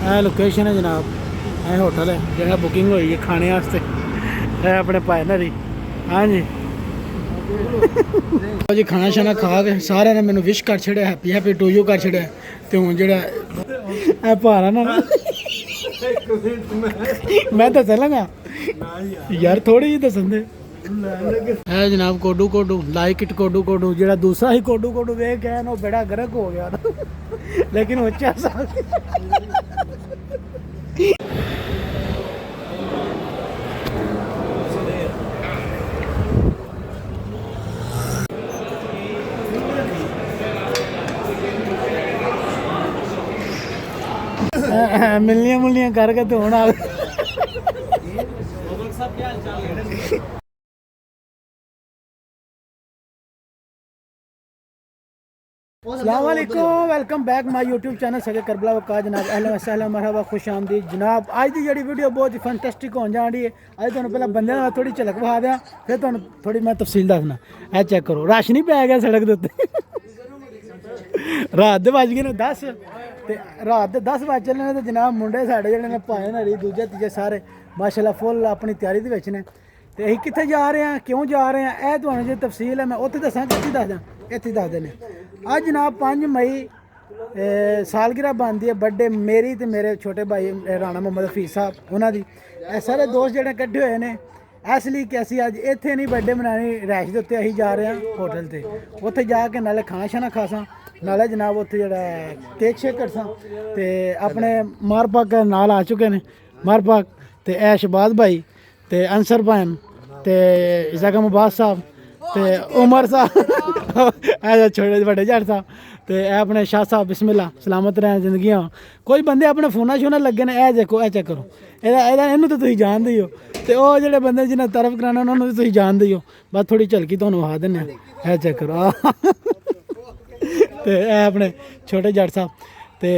ਇਹ ਲੋਕੇਸ਼ਨ है जनाब, ਇਹ होटल है ਜਿਹੜਾ बुकिंग हुई है खाने वास्ते। ਇਹ अपने भाई ना जी। हाँ जी जी खाना शाना खा के सारे ने मैंने विश कर छड़िया, हैप्पी हैप्पी टू यू कर छड़िया। तो हूँ जो भारा ना मैं दस लगा यार थोड़ी जी दसन दे। है जनाब कोडू कोडू, लाइक इट कोडू कोडू। जो दूसरा ही कोडू कोडू वेख गया ना बेड़ा गर्क हो गया था लेकिन वो अच्छा सा मिलनियां मुलनियां करके तो होना। अस्सलामुअलैकुम, welcome back my YouTube channel सगे करबला वका जनाब। अहला वसहला मरहबा, खुश आमदीद जनाब। आज की जी वीडियो बहुत ही फैंटास्टिक हो जा रही है। अज तुहानू पहले बंदे नाल थोड़ी झलक विखा दियां, फिर तुहानू थोड़ी मैं तफसील दसना। ए चेक करो, रश नहीं पै गया सड़क दे उत्ते। रात दे बज गए ने 10 ते रात दे 10 बज चले ने ते जनाब मुंडे साडे जेहड़े ने भाए नरी दूजे तीजे सारे माशाल्लाह फुल अपनी तैयारी दे विच ने। ते असीं कित्थे जा रहे हैं, क्यों जा रहे हैं, ए तुहानू जे तफसील है मैं उत्थे दसां कि दस दां इत्थे दस देने। अज जनाब 5 मई सालगिरह बनती है बर्थडे मेरी तो मेरे छोटे भाई राणा मोहम्मद हफीज़ साहब उन्हों की। सारे दोस्त जोड़े कट्ठे हुए हैं इसलिए कि असी अज इत्थे नहीं बर्थडे मनानी रैश के उत्ते असीं जा रहे हैं होटल से। उत्थे जाके नाले खाना शाना खासा, नाले जनाब उत्थे जेह्ड़ा केक शेक करसा। ते अपने मारपाक नाल आ चुके हैं, मारपाक ते ऐशबाद भाई ते अंसर भैन ते जगम अब्बास साहब ते उमर साहब ऐसे छोटे बड़े जट साहब ते अपने शाह साहब। बिस्मिल्ला, सलामत रहें जिंदगियां। कोई बंदे अपने फोना शोना लगे ने, ए देखो ए चेक करो, इन्हू तो तुम जानते ही हो। तो वह जो बंदे जिन्हें तरफ कराना उन्होंने तो तुम जानते ही हो। बस थोड़ी झलकी तुहानू विखा देने, ए चेक करो। तो अपने छोटे जट साहब तो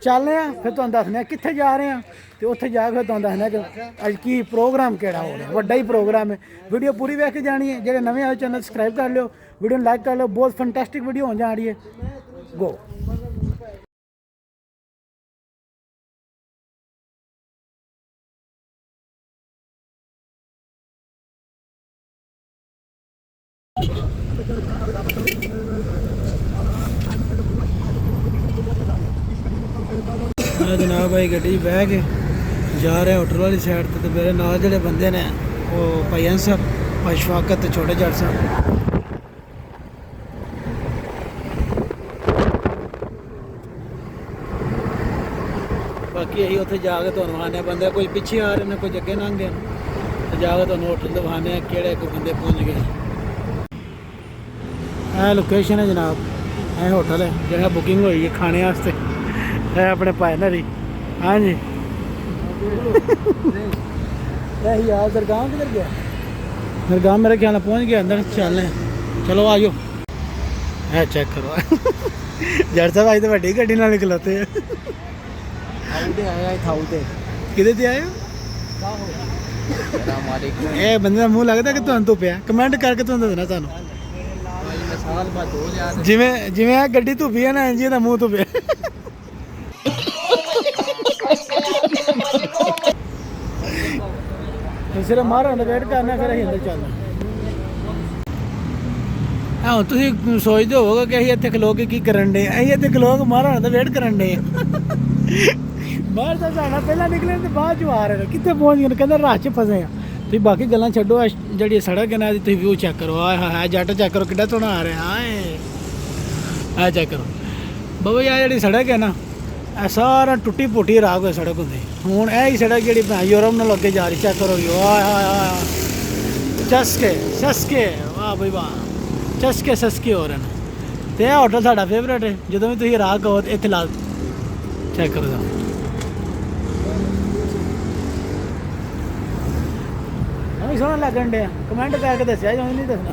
चलने फिर तुहानू दसने कित्थे जा रहे हैं। तो उत्थे जाके फिर तुहानू दसने कि अज की प्रोग्राम केड़ा हो रहा, वड्डा ही प्रोग्राम है। वीडियो पूरी वेख के जानी है। जो नवे आए चैनल सबसक्राइब कर लो, वीडियो लाइक कर लो। बहुत फंटास्टिक वीडियो हो जा रही है। गो जनाब भाई गड्डी बह के जा रहे हैं होटल वाली साइड तो मेरे नाल जोड़े बंदे ने वो भाई अंसर, भाई शफाकत, छोटे जट साहब। बाकी यही उत्थे जाके तुहानू विखाने बंदे कोई पिछे आ रहे हैं, कोई अगे लंघ गए तो जाके तुहानू होटल ते विखाने केड़े कोई बंदे पहुँच गए। यह लोकेशन है जनाब, यह होटल है जो बुकिंग हुई है खाने वास्ते। है अपने भाई ना जी। हाँ जी यार दरगाह किधर गया? दरगाह मेरे ख्याल पहुँच गया अंदर। चलने चलो आ जाओ। है चेक करो जट साहब अज तो वड्डी गड्डी नाल खलोते हैं। किदे आए हो? ए बंदे का मुँह लगता कि तुहानू धुप्पिया? कमेंट करके तुहानू दसना सानू। जिवें जिवें आ गड्डी धुप्पी है ना, इंज दा मुँह धुप्पिया। सिर्फ मारा वेट करना फिर अं अंदर चलना। हाँ तुम सोचते होवोगे कि अं इतने खलो के की करन डे, अं इतने खलो के मारा तो वेट करन डे। बाहर तो साढ़ा पहला निकले तो बाद चो आ रहे कितने पहुँच गए, कहते राह च फसे हैं। तुम बाकी गल्लां छड्डो, जी सड़क है ना तुम व्यू चेक करो। आए हाय जट चेक करो किड्डा सोहना आ रहा है। आए चेक करो बाबा यार जी सड़क है ना सारा टुटी पुटी राग हुई सड़क होंगी। हूँ यही सड़क जी यूरोप नाल अगे जा रही, चेक करो। चस्के चस्के वाह भाई वाह, चस्के सस्के हो रहे हैं। तो यह होटल साड़ा फेवरेट है, जो भी तुम राह कहो इतने ला चेक करो। सोहना लगन डे कमेंट करके दसिया जो नहीं दसना।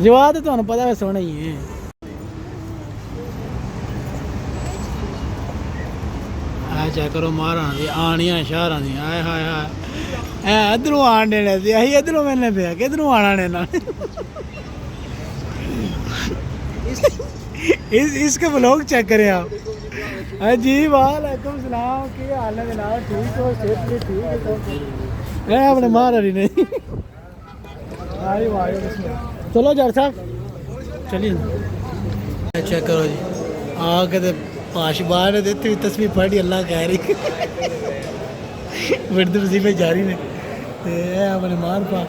जवाब तो तुहानू पता है सोहना ही है। चेक करो महाराणा दी आनियां शहर दी। आए हाय हाय इधरों आन देने थे, अं इधरों मिलने पे किधरों आना ने ना। इसके ब्लॉग चेक करें आप। हाँ जी वालेकुम सलाम की हाल है जनाब ठीक हो सेहत भी ठीक है मैं अपने मार रही नहीं आई वाह चलो जर साहब चलिए चेक करो जी आके तो पाश बाहर है देती हुई तस्वीर पढ़ी अल्लाह कह रही विरद वजीफे जारी ने ते अपने मार पा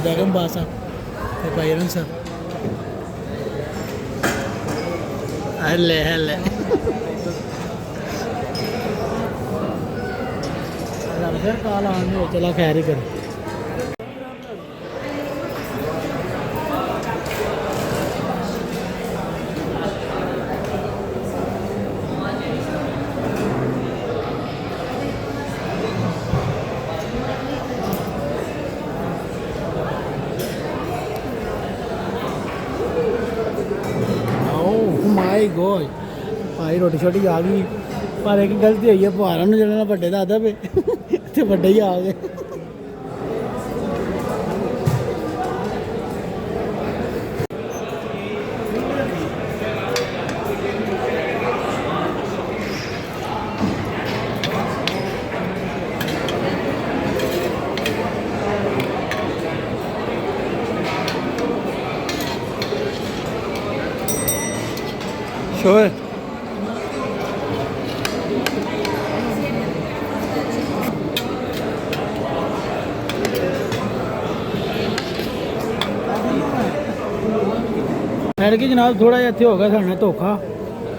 बेगम बा साहब ते भाई अरन साहब हले हले फिर काल आने चला खैर ही कर माय गॉड भाई रोटी छोटी आ गई पर एक गलती हुई है भारा ने जड़ा बड़े दादा पे इतने बड़े ही आ गए शोर खैर कि जनाब थोड़ा जिहा इत्थे हो गया साढ़े धोखा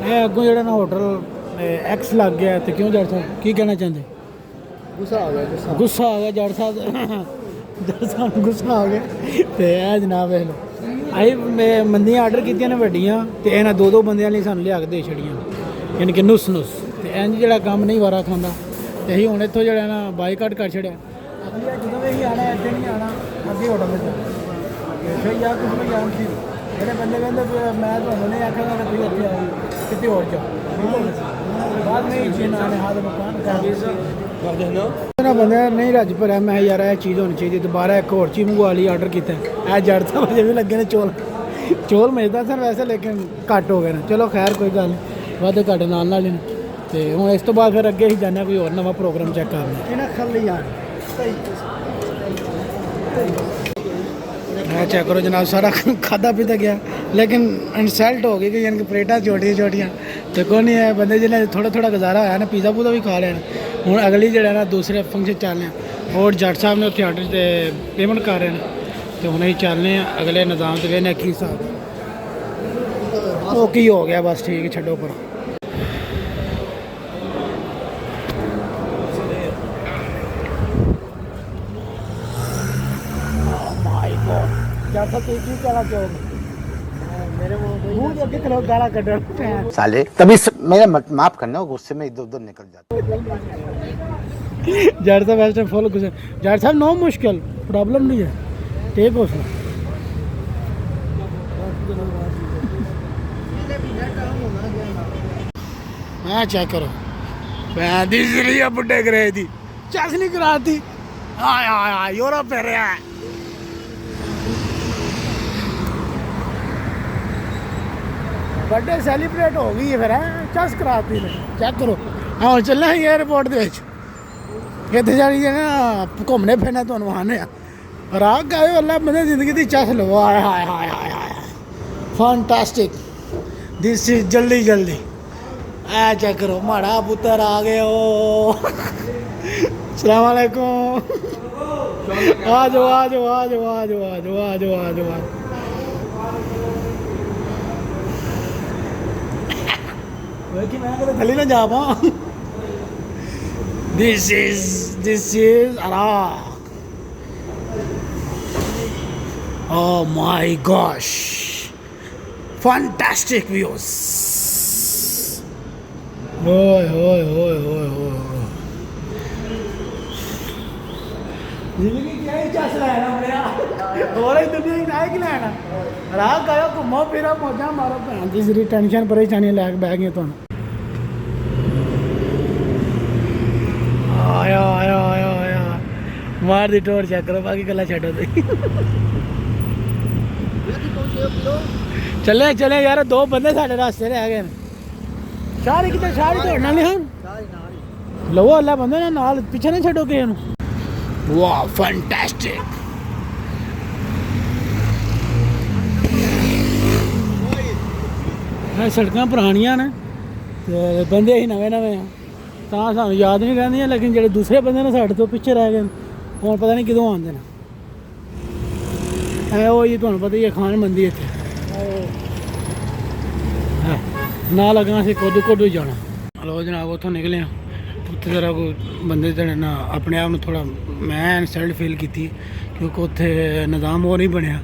ਇਹ ਅੱਗੋਂ ਜਿਹੜਾ ਨਾ ਹੋਟਲ ਐਕਸ ਲੱਗ ਗਿਆ ਤੇ ਕਿਉਂ ਜੱਟ ਸਾਹਿਬ ਕੀ ਕਹਿਣਾ ਚਾਹੁੰਦੇ ਗੁੱਸਾ ਆ ਗਿਆ ਜੱਟ ਸਾਹਿਬ ਜੱਟ ਸਾਹਿਬ ਨੂੰ ਗੁੱਸਾ ਆ ਗਿਆ ਤੇ ਇਹ ਜਨਾਬ ਵੇਖ ਲਓ ਅਸੀਂ ਮੰਦੀਆਂ ਆਰਡਰ ਕੀਤੀਆਂ ਨੇ ਵੱਡੀਆਂ ਤੇ ਇਹਨਾਂ ਦੋ ਬੰਦਿਆਂ ਲਈ ਸਾਨੂੰ ਲਿਆ ਕੇ ਦੇ ਛੜੀਆਂ ਯਾਨੀ ਕਿ ਨੁਸ ਤੇ ਇੰਜ ਜਿਹੜਾ ਕੰਮ ਨਹੀਂ ਵਾਰਾ ਖਾਂਦਾ ਤੇ ਅਸੀਂ ਹੁਣ ਇੱਥੋਂ ਜਿਹੜਾ ਨਾ ਬਾਈਕਾਟ ਕਰ ਛੜਿਆ ਅਗਲੀ ਜਦੋਂ ਵੀ ਅਸੀਂ ਆਣਾ ਇੱਥੇ ਨਹੀਂ ਆਣਾ ਅੱਗੇ ਹੋਟਲ ਵਿੱਚ ਇੱਥੇ ਯਾਰ ਕੁਝ ਵੀ ਜਾਣ ਸੀ ਜਿਹੜੇ ਬੰਦੇ ਕਹਿੰਦੇ ਮੈਂ ਤੁਹਾਨੂੰ ਨਹੀਂ ਆਖਾਂਗਾ ਕਿ ਤੁਸੀਂ ਇੱਥੇ ਆਓ ਕਿਤੇ ਹੋਰ ਜਾਓ ਬਾਅਦ ਵਿੱਚ ਇਹਨਾਂ ਨੇ ਹਾਲ ਮਕਾਨ ਕਰ ਨਾ ਬੰਦੇ ਨਹੀਂ ਰੱਜ ਭਰਿਆ ਮੈਂ ਯਾਰ ਇਹ ਚੀਜ਼ ਹੋਣੀ ਚਾਹੀਦੀ ਦੁਬਾਰਾ ਇੱਕ ਹੋਰ ਚੀਜ਼ ਮੰਗਵਾ ਲਈ ਆਰਡਰ ਕੀਤਾ ਇਹ ਜੜ ਤਾਂ ਵਜੇ ਵੀ ਲੱਗੇ ਨੇ ਚੋਲ ਮਿਲਦਾ ਸਰ ਵੈਸੇ ਲੇਕਿਨ ਘੱਟ ਹੋ ਗਏ ਨੇ ਚਲੋ ਖੈਰ ਕੋਈ ਗੱਲ ਨਹੀਂ ਵਾਧੇ ਘੱਟ ਨਾਲ ਹੀ ਨੇ ਤੇ ਹੁਣ ਇਸ ਤੋਂ ਬਾਅਦ ਫਿਰ ਅੱਗੇ ਹੀ ਜਾਣਾ ਕੋਈ ਹੋਰ ਨਵਾਂ ਪ੍ਰੋਗਰਾਮ ਚੈੱਕ ਕਰਨਾ ਇਹਨਾਂ ਖਾਲੀ ਯਾਰ मैं चेक करो जनाब सारा खादा पीता गया लेकिन इंसल्ट हो गई कि यानी कि प्लेटा छोटियां तो कोई नहीं है बंदे जिन्हें थोड़ा गुजारा होया ना पिज़्ज़ा पूजा भी खा रहे हैं हूँ अगली जगह ना दूसरे फंक्शन चलने और जट साहब ने उत्थे आर्डर से पेमेंट कर रहे हैं तो हूँ ही चलने अगले निज़ाम से वेने की हिसाब वो की हो गया बस ठीक है छड्डो पर साले तभी मेरा माफ करना गुस्से में इधर उधर निकल जाता जड़ साहब वैसे फुल गुस्से जड़ साहब नो मुश्किल प्रॉब्लम नहीं है टेक हो सर हाँ चेक करो बुढ़े करे थी चेक नहीं कराती यूरोप पे रहा है बर्थडे सैलीब्रेट हो गई है फिर चस कराती ने चेक करो हाँ चलना है एयरपोर्ट के कितने जानी है ना घूमने फिरने तो आने राग गए अल्लाह बंदे जिंदगी की चस लो हाय हाय हाय हाय हाय फैंटास्टिक दिस इज जल्दी जल्दी आ चेक करो माड़ा पुत्र आ गए ओ अस्सलाम वालेकुम आ जाओ आ जाओ आ जाओ आ जाओ आ जाओ आ जाओ आ जाओ कि मैं कदे थली ना जा पाऊं this is Iraq oh my gosh fantastic views ओए ओए ओए ओए ओए जिंदगी क्या ही चस लेना मेरा और ही दुनिया ही ना कि लेना रात गयो घूमो फिरो मौजा मारो भैन दी सारी टेंशन परेशानी लैके बह गए तुम आया आया आया आया मार दी टोर चेक करो बाकी गल्ला छड्डो तुसीं चले चले यार दो बंदे साढ़े रास्ते रह गए ਸਾਰੇ ਕਿਤੇ ਸਾਰੇ ਤੁਹਾਡੇ ਨਾਲ ਹੀ ਹਨ ਲਵੋ ਅੱਲਾ ਬੰਦੇ ਨੇ ਨਾਲ ਪਿੱਛੇ ਨਾ ਛੱਡੋ ਕਿਸੇ ਨੂੰ ਵਾਹ ਫੈਂਟੈਸਟਿਕ ਇਹ ਸੜਕਾਂ ਪੁਰਾਣੀਆਂ ਨੇ ਤੇ ਬੰਦੇ ਹੀ ਨਵੇਂ ਨਵੇਂ ਆ ਤਾਂ ਸਾਨੂੰ ਯਾਦ ਨਹੀਂ ਰਹਿੰਦੀਆਂ ਲੇਕਿਨ ਜਿਹੜੇ ਦੂਸਰੇ ਬੰਦੇ ਨੇ ਸਾਡੇ ਤੋਂ ਪਿੱਛੇ ਰਹਿ ਗਏ ਹੁਣ ਪਤਾ ਨਹੀਂ ਕਦੋਂ ਆਉਂਦੇ ਨੇ ਇਹ ਉਹ ਜੀ ਤੁਹਾਨੂੰ ਪਤਾ ਹੀ ਹੈ ਖਾਨ ਮੰਦੀ ਇੱਥੇ ਨਾ ਲੱਗਣਾ ਸੀ ਕੋਦੂ ਜਾਣਾ ਹਲੋ ਜਨਾਬ ਉੱਥੋਂ ਨਿਕਲੇ ਆ ਉੱਥੇ ਜ਼ਰਾ ਕੋਈ ਬੰਦੇ ਜਿਹੜੇ ਨਾ ਆਪਣੇ ਆਪ ਨੂੰ ਥੋੜਾ ਮੈਂ ਇਨਸਲਟ ਫੀਲ ਕੀਤੀ ਕਿਉਂਕਿ ਉੱਥੇ ਨਿਜ਼ਾਮ ਉਹ ਨਹੀਂ ਬਣਿਆ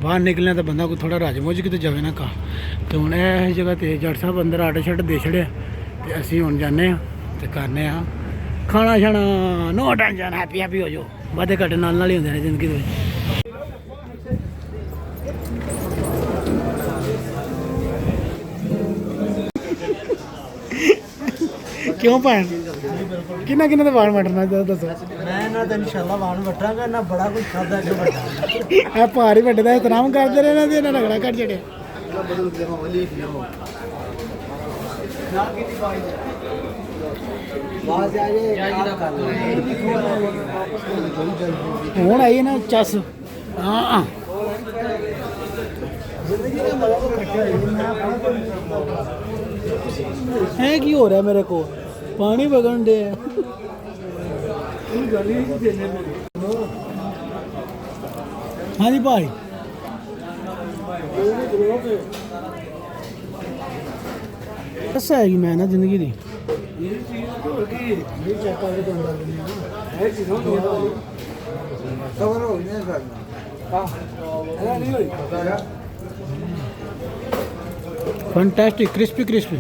ਬਾਹਰ ਨਿਕਲਿਆ ਤਾਂ ਬੰਦਾ ਕੋਈ ਥੋੜਾ ਰਜ ਮੁੱਝ ਕਿਤੇ ਜਾਵੇ ਨਾ ਘਰ ਤੇ ਹੁਣ ਇਹ ਜਗ੍ਹਾ ਤੇ ਜੱਟ ਸਾਹਿਬ ਅੰਦਰ ਆਟੋ ਛੱਡ ਦੇ ਛੜਿਆ ਤੇ ਅਸੀਂ ਹੁਣ ਜਾਂਦੇ ਆ ਤੇ ਕਰਨੇ ਆ ਖਾਣਾ ਛਾਣਾ ਨੋ ਟੈਨਸ਼ਨ ਹੈਪੀ ਹੋ ਜਾਓ ਵਾਦੇ ਘਾਟੇ ਨਾਲ ਹੀ ਹੁੰਦੇ ਨੇ ਜ਼ਿੰਦਗੀ ਦੇ ਵਿੱਚ ਕਿਉਂ ਭੈਣ ਕਿੰਨਾ ਦੇ ਵਾਣ ਵਟਣਾ ਦੱਸੋ ਮੈਂ ਨਾ ਤਾਂ ਇਨਸ਼ਾਅੱਲਾ ਵਾਣ ਵਟਾਂਗਾ ਨਾ ਬੜਾ ਕੁਝ ਖਾਦਾ ਜੋ ਵੱਡਾ ਇਹ ਭਾਰੀ ਵੱਡੇ ਦਾ ਇਤਨਾਮ ਕਰਦੇ ਰਹੇ ਨਾ ਤੇ ਇਹਨਾਂ ਰਗੜਾ ਕੱਢ ਛੜਿਆ ਹੁਣ ਆਈ ਨਾ ਚੱਸ ਹਾਂ ਹੈ ਕੀ ਹੋ ਰਿਹਾ ਮੇਰੇ ਕੋਲ ਪਾਣੀ ਵਗਣ ਦੇ ਹਾਂਜੀ ਭਾਈ ਦੱਸਿਆ ਹੈਗੀ ਮੈਂ ਨਾ ਜ਼ਿੰਦਗੀ ਦੀ ਕਵਰ ਹੋ ਨਹੀਂ ਸਕਦਾ ਨਹੀਂ ਹੋਈ फैंटास्टिक क्रिस्पी क्रिस्पी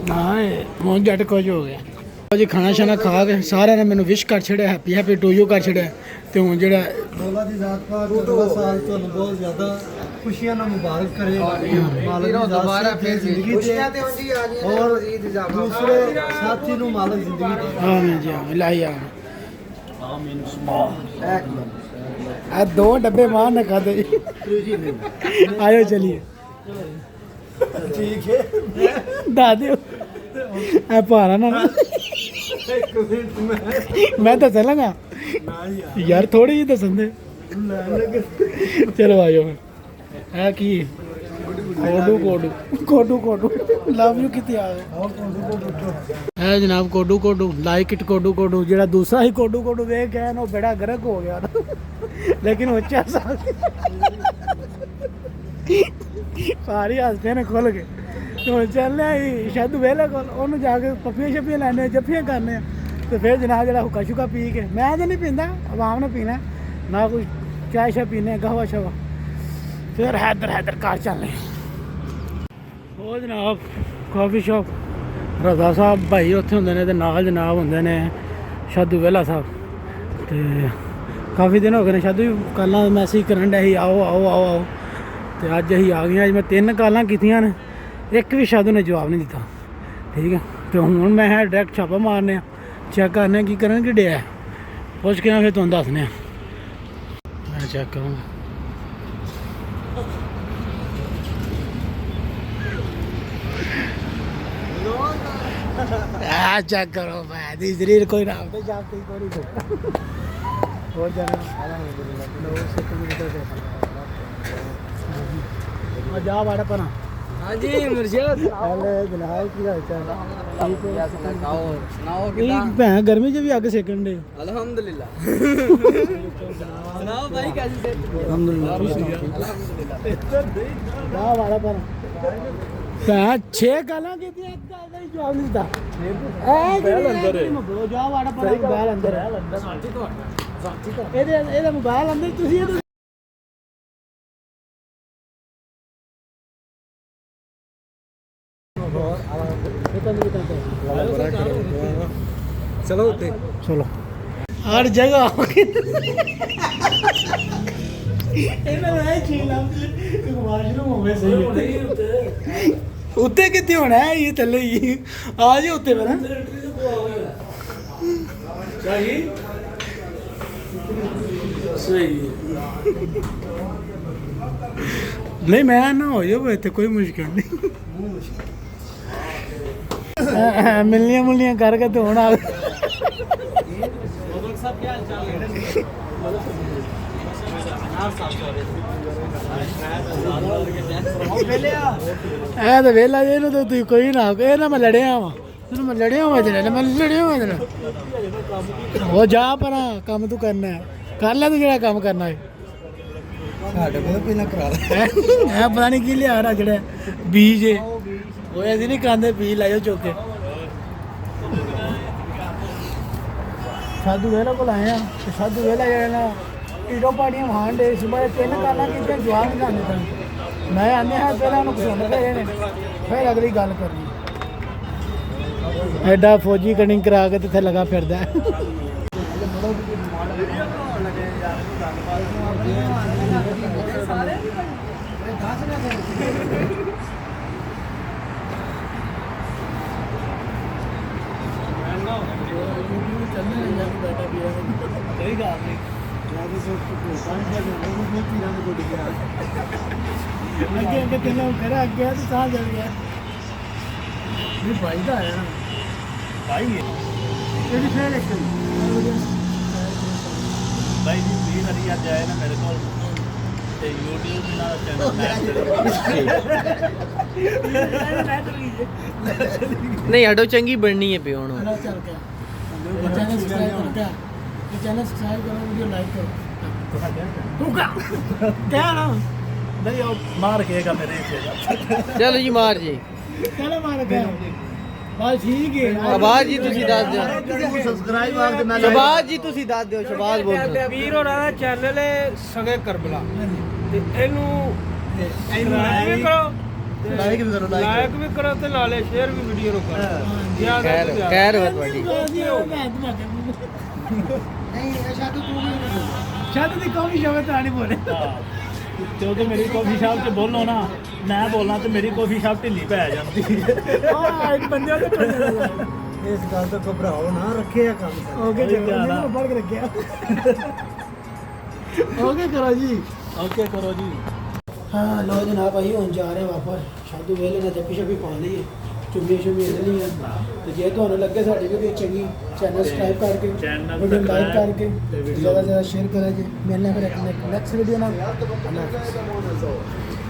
हाँ बहुत जट कुछ हो गया जी खाना शाना खा के सारे ने मैंने विश कर छड़िया हैप्पी टू यू कर छड़िया तो हूँ जो मौला दी जात पाक 2 साल तो बहुत ज़्यादा खुशियां ना मुबारक करे मालिक दोबारा फिर जिंदगी खुशियां ते होंदी आ जी और दूसरे साथी नु मालिक जिंदगी दे आमीन जी आमीन लाई आमीन आ 2 डब्बे मार न खा दे आयो चलिए ठीक है दादे आ पारा ना एक मिनट में मैं तो चलांगा यार थोड़ी ही तो संदे चलो आयो है कि कोडू लव यू कितने आ गए है जनाब कोडू लाइक इट कोडू जेड़ा दूसरा ही कोडू देख गया ना बड़ा गर्क हो गया लेकिन वो अच्छा सारी हंसते ने खुल के तो चलने शायद वेले को जाके पप्पियां शप्पियां लैने जफ्फियां करने तो फिर जनाब जरा हुक्का शुक्का पी के मैं तो नहीं पींदा आवाम ने पीना ना कोई चाय शाय पीने कहवा शवा फिर हैदर घर चलने वो जनाब कॉफ़ी शॉप रजा साहब भाई उत्थे होंदे ने ते नाल जनाब होंदे ने शादू वेला साहब ते काफ़ी दिन हो गए ने शादू कल मैसेज करन डे ही आओ ते अज असीं आ गए अज मैं 3 कॉलां कीतियां ने एक भी शादू ने जवाब नहीं दिता ठीक है तो हुण मैं डायरैक्ट छापा मारने चेक करने की करन कि डे पुछ के फिर तुहानूं दसने मैं चेक करूँगा चेक करो मैं शरीर कोई ना और जाना जा बाड़ा पना हाँ जी मुर्शिद जनाब की हाल चाल भैन गर्मी च भी अग सेकन दे अल्हम्दुलिल्लाह सुनाओ भाई कैसी से अल्हम्दुलिल्लाह जा बाड़ा पना 6 गालां कीतियां एक गल दा जवाब नहीं दिता मोबाइल अंदर है जवाब आड़ा पर मोबाइल अंदर है ਇਹਦਾ ਮੋਬਾਈਲ ਅੰਦਰ ਤੁਸੀਂ चलो उठे चलो हर जगह उत्ते कितने होना है ये थले ही आ जाओ उत्ते मेरा ਸਹੀ ਨਹੀਂ ਮੈਂ ਨਾ ਹੋ ਜਾਵੇ ਇੱਥੇ ਕੋਈ ਮੁਸ਼ਕਿਲ ਨਹੀਂ ਮਿਲਨੀਆਂ ਮੁਲਨੀਆਂ ਕਰਕੇ ਤੇ ਹੁਣ ਆ ਇਹ ਤਾਂ ਵੇਲਾ ਜੇ ਇਹਨੂੰ ਤਾਂ ਤੁਸੀਂ ਕੋਈ ਨਾ ਇਹ ਨਾ ਮੈਂ ਲੜਿਆ ਵਾਂ ਤੈਨੂੰ ਮੈਂ ਲੜਿਆ ਵਾਂ ਜਰਾ ਮੈਂ ਲੜਿਆ ਵਾਂ ਜਰਾ ਉਹ ਜਾ ਪਰਾਂ ਕੰਮ ਤੂੰ ਕਰਨਾ ਹੈ ਕਰ ਲੈ ਤੂੰ ਜਿਹੜਾ ਕੰਮ ਕਰਨਾ ਹੈ ਸਾਡੇ ਕੋਲ ਪਹਿਲਾਂ ਕਰਾ ਲੈ ਇਹ ਪਤਾ ਨਹੀਂ ਕੀ ਲਿਆ ਰਾ ਜਿਹੜਾ ਬੀਜ ਉਹ ਅਸੀਂ ਨਹੀਂ ਖਾਂਦੇ ਬੀਜ ਲਾਇਓ ਚੁੱਕ ਕੇ ਸਾਧੂ ਵੇਲਾ ਕੋਲ ਆਏ ਆ ਤੇ ਸਾਧੂ ਵੇਲਾ ਜਿਹੜਾ ਨਾ ਈਡੋ ਪਾੜੀਆਂ ਵਾਹਣ ਦੇ ਸਵੇਰ 3 ਕਾਲਾਂ ਕੀਤੀਆਂ ਜਵਾਬ ਨਹੀਂ ਦਿੰਦੇ ਸਨ ਮੈਂ ਆਨੇ ਹਾਂ ਪਹਿਲਾਂ ਉਹਨੂੰ ਪਸੰਦ ਕਰੇ ਨੇ ਫਿਰ ਅਗਲੀ ਗੱਲ ਕਰਨੀ ਐਡਾ ਫੌਜੀ ਕਟਿੰਗ ਕਰਾ ਕੇ ਤੇ ਇੱਥੇ ਲਗਾ ਫਿਰਦਾ ਕੋਈ ਗੱਲ ਨਹੀਂ ਅੱਗੇ ਅੱਗੇ ਤੈਨੂੰ ਕਰਾ ਅੱਗੇ ਤੇ ਸਾਹ ਜਲ ਗਿਆ ਇਹ ਭਾਈ ਦਾ ਆਇਆ ਨਾ ਭਾਈ ਕਿਹੜੀ ਫੇਰ ਇੱਕ भाई जी प्लीज अभी आज आए ना मेरे को ਤੇ YouTube ਨਾਲ ਚੈਨਲ ਨਹੀਂ ਹਟੋ ਚੰਗੀ ਬਣਨੀ ਹੈ ਪਿਓ ਨੂੰ ਹਲਾ ਚੱਲ ਗਿਆ ਚੈਨਲ ਸਬਸਕ੍ਰਾਈਬ ਕਰ ਗਿਆ ਚੈਨਲ ਸਬਸਕ੍ਰਾਈਬ ਕਰੋ ਵੀਡੀਓ ਲਾਈਕ ਕਰੋ ਤੂੰ ਕਾ ਕਹਿ ਨਾ ਨਹੀਂ ਉਹ ਮਾਰ ਕੇਗਾ ਮੇਰੇ ਇੱਥੇ ਚਲੋ ਜੀ ਮਾਰ ਜੀ ਚਲੋ ਮਾਰ ਗਿਆ ਬਸ ਠੀਕ ਹੈ ਸ਼ਬਾਜ਼ ਜੀ ਤੁਸੀਂ ਦੱਸ ਦਿਓ ਸਬਸਕ੍ਰਾਈਬ ਆਪ ਦੇ ਸ਼ਬਾਜ਼ ਜੀ ਤੁਸੀਂ ਦੱਸ ਦਿਓ ਸ਼ਬਾਜ਼ ਬੋਲੋ ਵੀਰ ਹੋਰਾਂ ਦਾ ਚੈਨਲ ਹੈ ਸਗੇ ਕਰਬਲਾ ਤੇ ਇਹਨੂੰ ਲਾਈਕ ਵੀ ਕਰੋ ਲਾਈਕ ਵੀ ਕਰੋ ਲਾਈਕ ਵੀ ਕਰੋ ਤੇ ਨਾਲੇ ਸ਼ੇਅਰ ਵੀ ਵੀਡੀਓ ਨੂੰ ਕਰੋ ਜਿਆਦਾ ਖੈਰ ਤੋਂ ਜ਼ਿਆਦਾ। ਖੈਰ ਹੋ ਤੁਹਾਡੀ ਨਹੀਂ ਸ਼ਾਦੂ ਤੂੰ ਵੀ ਸ਼ਾਦੂ ਦੀ ਕੌਮੀ ਸ਼ੋਅ ਤਾਂ ਨਹੀਂ ਬੋਲੇ ਕਿਉਂਕਿ ਮੇਰੀ ਕਾਫੀ ਸ਼ਾਪ 'ਚ ਬੋਲੋ ਨਾ ਮੈਂ ਬੋਲਾਂ ਤੇ ਮੇਰੀ ਕਾਫੀ ਸ਼ਾਪ ਢਿੱਲੀ ਪੈ ਜਾਂਦੀ ਹਾਂ ਇੱਕ ਬੰਦੇ ਦੇ ਇਸ ਗੱਲ ਤੋਂ ਘਬਰਾਓ ਨਾ ਰੱਖਿਆ ਕੰਮ ਓਕੇ ਜੀ ਮੈਂ ਪੜ ਕੇ ਰੱਖਿਆ ਓਕੇ ਕਰੋ ਜੀ ਓਕੇ ਕਰੋ ਜੀ ਹਾਂ ਲੋ ਜਨਾਬ ਅਸੀਂ ਹੁਣ ਜਾ ਰਹੇ ਹਾਂ ਵਾਪਸ ਸ਼ਾਦੂ ਵੇਲੇ ਨਾਲ ਜੱਪੀ ਸ਼ੱਪੀ ਪਾ ਲਈਏ ਚੁੰਮੀ ਸ਼ੁਮੀ ਲੈ ਲਈਆਂ ਤੇ ਜੇ ਤੁਹਾਨੂੰ ਲੱਗੇ ਸਾਡੀ ਵੀਡੀਓ ਚੰਗੀ ਚੈਨਲ ਸਬਸਕ੍ਰਾਈਬ ਕਰਕੇ ਚੈਨਲ ਵੀਡੀਓ ਲਾਈਕ subscribe ਕਰਕੇ ਤੇ video ਜ਼ਿਆਦਾ ਜ਼ਿਆਦਾ ਸ਼ੇਅਰ ਕਰਿਆ ਜੀ ਮਿਲਣਾ ਫਿਰ ਇੱਕ ਨੈਕਸਟ ਵੀਡੀਓ ਨਾਲ ਅੱਲਾਹ ਹਾਫਿਜ਼